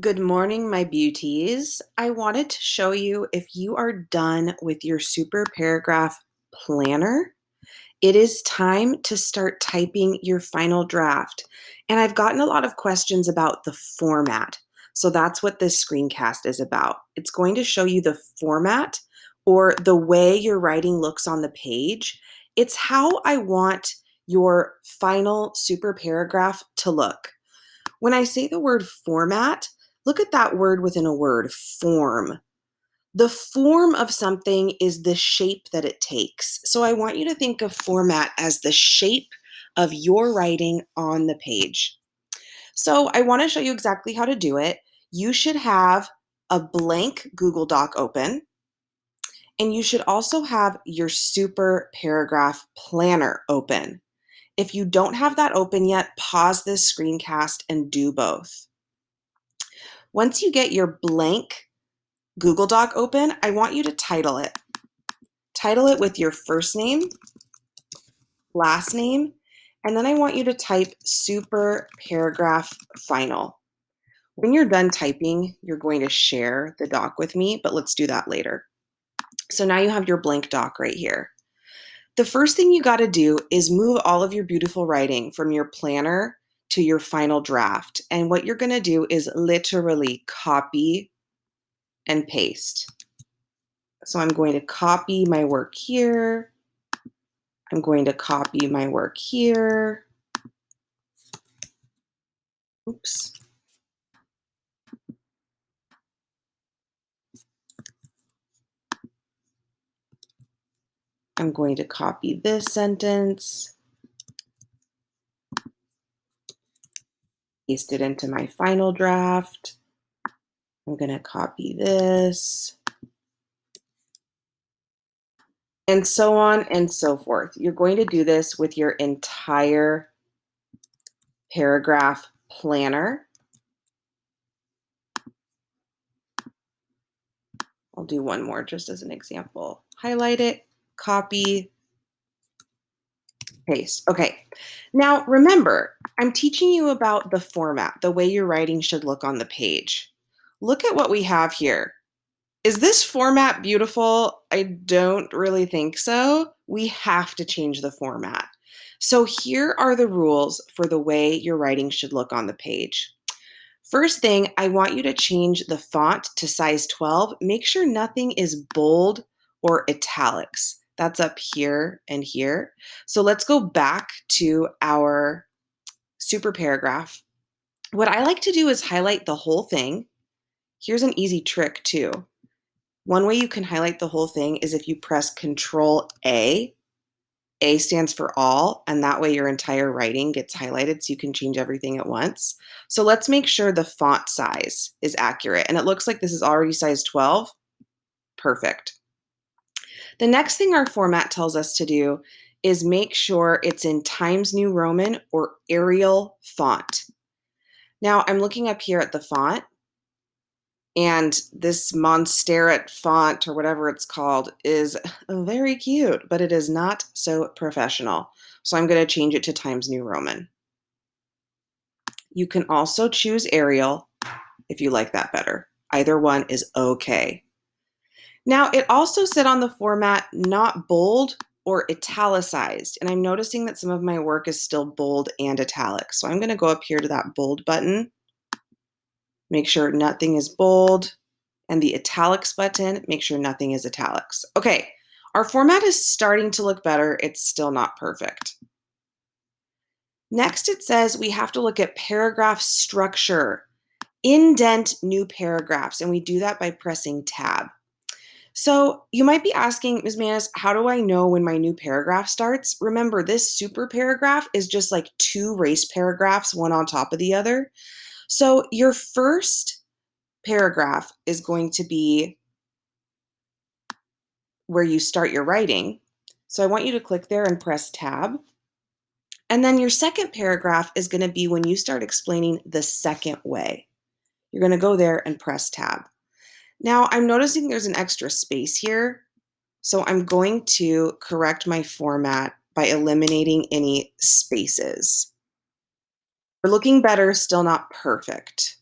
Good morning, my beauties. I wanted to show you if you are done with your super paragraph planner, it is time to start typing your final draft. And I've gotten a lot of questions about the format. So that's what this screencast is about. It's going to show you the format or the way your writing looks on the page. It's how I want your final super paragraph to look. When I say the word format, look at that word within a word, form. The form of something is the shape that it takes. So I want you to think of format as the shape of your writing on the page. So I want to show you exactly how to do it. You should have a blank Google Doc open, and you should also have your super paragraph planner open. If you don't have that open yet, pause this screencast and do both. Once you get your blank Google Doc open, I want you to title it. Title it with your first name, last name, and then I want you to type super paragraph final. When you're done typing, you're going to share the doc with me, but let's do that later. So now you have your blank doc right here. The first thing you got to do is move all of your beautiful writing from your planner to your final draft. And what you're going to do is literally copy and paste. So I'm going to copy my work here. I'm going to copy my work here. Oops. I'm going to copy this sentence, paste it into my final draft. I'm going to copy this, and so on and so forth. You're going to do this with your entire paragraph planner. I'll do one more just as an example. Highlight it, copy, paste. Okay. Now remember, I'm teaching you about the format, the way your writing should look on the page. Look at what we have here. Is this format beautiful? I don't really think so. We have to change the format. So here are the rules for the way your writing should look on the page. First thing, I want you to change the font to size 12. Make sure nothing is bold or italics. That's up here and here. So let's go back to our super paragraph. What I like to do is highlight the whole thing. Here's an easy trick too. One way you can highlight the whole thing is if you press Control A. A stands for all, and that way your entire writing gets highlighted so you can change everything at once. So let's make sure the font size is accurate. And it looks like this is already size 12. Perfect. The next thing our format tells us to do is make sure it's in Times New Roman or Arial font. Now I'm looking up here at the font, and this Montserrat font, or whatever it's called, is very cute, but it is not so professional. So I'm going to change it to Times New Roman. You can also choose Arial if you like that better. Either one is okay. Now, it also said on the format, not bold or italicized. And I'm noticing that some of my work is still bold and italic. So I'm going to go up here to that bold button, make sure nothing is bold, and the italics button, make sure nothing is italics. Okay, our format is starting to look better. It's still not perfect. Next, it says we have to look at paragraph structure, indent new paragraphs, and we do that by pressing Tab. So you might be asking, Ms. Manis, how do I know when my new paragraph starts? Remember, this super paragraph is just like two race paragraphs, one on top of the other. So your first paragraph is going to be where you start your writing. So I want you to click there and press Tab. And then your second paragraph is going to be when you start explaining the second way. You're going to go there and press Tab. Now I'm noticing there's an extra space here. So I'm going to correct my format by eliminating any spaces. We're looking better, still not perfect.